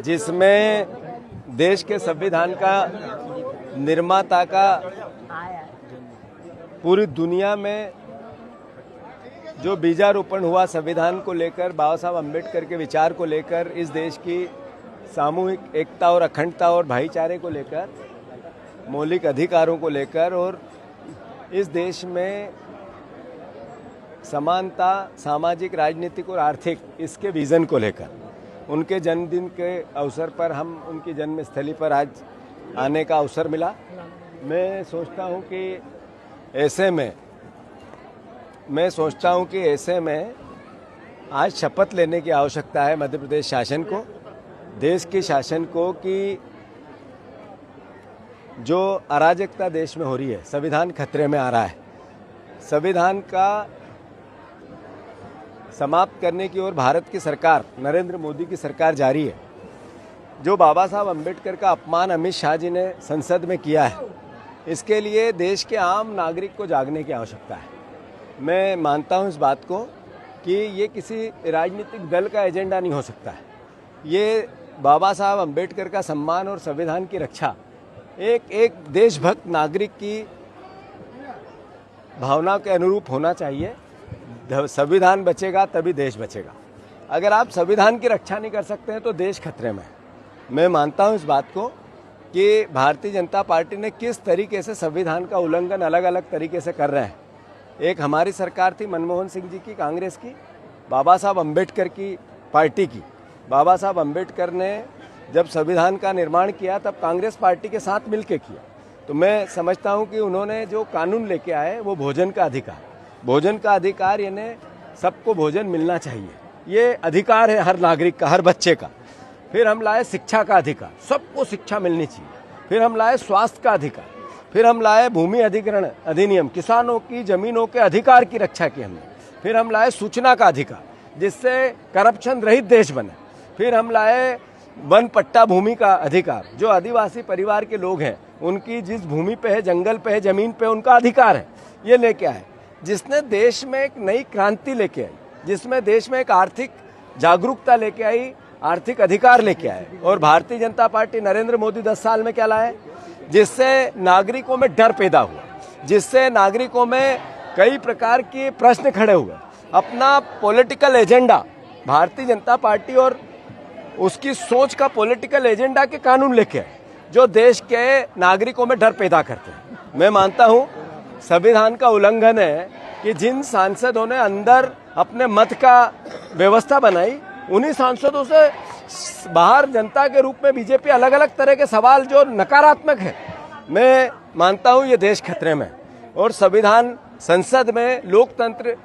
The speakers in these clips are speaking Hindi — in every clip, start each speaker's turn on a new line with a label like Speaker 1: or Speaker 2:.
Speaker 1: जिसमें देश के संविधान का निर्माता का पूरी दुनिया में जो बीजारोपण हुआ संविधान को लेकर, बाबा साहब अम्बेडकर के विचार को लेकर, इस देश की सामूहिक एकता और अखंडता और भाईचारे को लेकर, मौलिक अधिकारों को लेकर और इस देश में समानता, सामाजिक, राजनीतिक और आर्थिक, इसके विजन को लेकर उनके जन्मदिन के अवसर पर हम उनकी जन्मस्थली पर आज आने का अवसर मिला। मैं सोचता हूं कि ऐसे में आज शपथ लेने की आवश्यकता है मध्य प्रदेश शासन को, देश के शासन को, कि जो अराजकता देश में हो रही है, संविधान खतरे में आ रहा है, संविधान का समाप्त करने की ओर भारत की सरकार, नरेंद्र मोदी की सरकार जा रही है। जो बाबा साहब अम्बेडकर का अपमान अमित शाह जी ने संसद में किया है, इसके लिए देश के आम नागरिक को जागने की आवश्यकता है। मैं मानता हूं इस बात को कि ये किसी राजनीतिक दल का एजेंडा नहीं हो सकता है। ये बाबा साहब अम्बेडकर का सम्मान और संविधान की रक्षा एक देशभक्त नागरिक की भावना के अनुरूप होना चाहिए। संविधान बचेगा तभी देश बचेगा। अगर आप संविधान की रक्षा नहीं कर सकते हैं तो देश खतरे में है। मैं मानता हूं इस बात को कि भारतीय जनता पार्टी ने किस तरीके से संविधान का उल्लंघन अलग अलग तरीके से कर रहे हैं। एक हमारी सरकार थी मनमोहन सिंह जी की, कांग्रेस की, बाबा साहब अम्बेडकर की पार्टी की। बाबा साहब अम्बेडकर ने जब संविधान का निर्माण किया तब कांग्रेस पार्टी के साथ मिलकर किया। तो मैं समझता हूं कि उन्होंने जो कानून लेके आए वो भोजन का अधिकार, यानी सबको भोजन मिलना चाहिए, ये अधिकार है हर नागरिक का, हर बच्चे का। फिर हम लाए शिक्षा का अधिकार, सबको शिक्षा मिलनी चाहिए। फिर हम लाए स्वास्थ्य का अधिकार। फिर हम लाए भूमि अधिग्रहण अधिनियम, किसानों की जमीनों के अधिकार की रक्षा की हमने। फिर हम लाए सूचना का अधिकार, जिससे करप्शन रहित देश बने। फिर हम लाए वन पट्टा भूमि का अधिकार, जो आदिवासी परिवार के लोग हैं उनकी जिस भूमि पे है, जंगल पे है, जमीन पे उनका अधिकार है, ये लेके आए, जिसने देश में एक नई क्रांति लेके आई, जिसमें देश में एक आर्थिक जागरूकता लेके आई, आर्थिक अधिकार लेके आए। और भारतीय जनता पार्टी, नरेंद्र मोदी 10 साल में क्या लाए, जिससे नागरिकों में डर पैदा हुआ, जिससे नागरिकों में कई प्रकार के प्रश्न खड़े हुए। अपना political agenda, Bharatiya Janata party और उसकी सोच का पॉलिटिकल एजेंडा के कानून लेके आए, जो देश के नागरिकों में डर पैदा करते हैं। मैं मानता हूं संविधान का उल्लंघन है कि जिन सांसदों ने अंदर अपने मत का व्यवस्था बनाई, उन्हीं सांसदों से बाहर जनता के रूप में बीजेपी अलग अलग तरह के सवाल जो नकारात्मक है, मैं मानता हूं ये देश खतरे में। और संविधान, संसद में लोकतंत्र,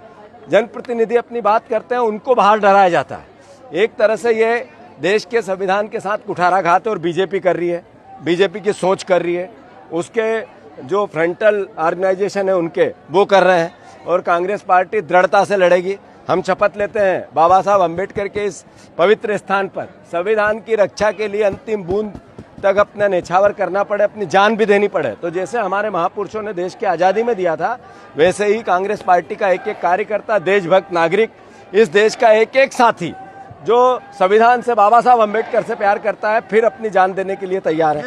Speaker 1: जनप्रतिनिधि अपनी बात करते हैं, उनको बाहर डराया जाता है। एक तरह से ये देश के संविधान के साथ कुठाराघात और बीजेपी कर रही है, बीजेपी की सोच कर रही है, उसके जो फ्रंटल ऑर्गेनाइजेशन है उनके वो कर रहे हैं। और कांग्रेस पार्टी दृढ़ता से लड़ेगी। हम शपथ लेते हैं बाबा साहब अम्बेडकर के इस पवित्र स्थान पर संविधान की रक्षा के लिए अंतिम बूंद तक अपना न्यौछावर करना पड़े, अपनी जान भी देनी पड़े। तो जैसे हमारे महापुरुषों ने देश की आज़ादी में दिया था, वैसे ही कांग्रेस पार्टी का एक एक कार्यकर्ता, देशभक्त नागरिक, इस देश का एक एक साथी जो संविधान से, बाबा साहब अम्बेडकर से प्यार करता है, फिर अपनी जान देने के लिए तैयार है।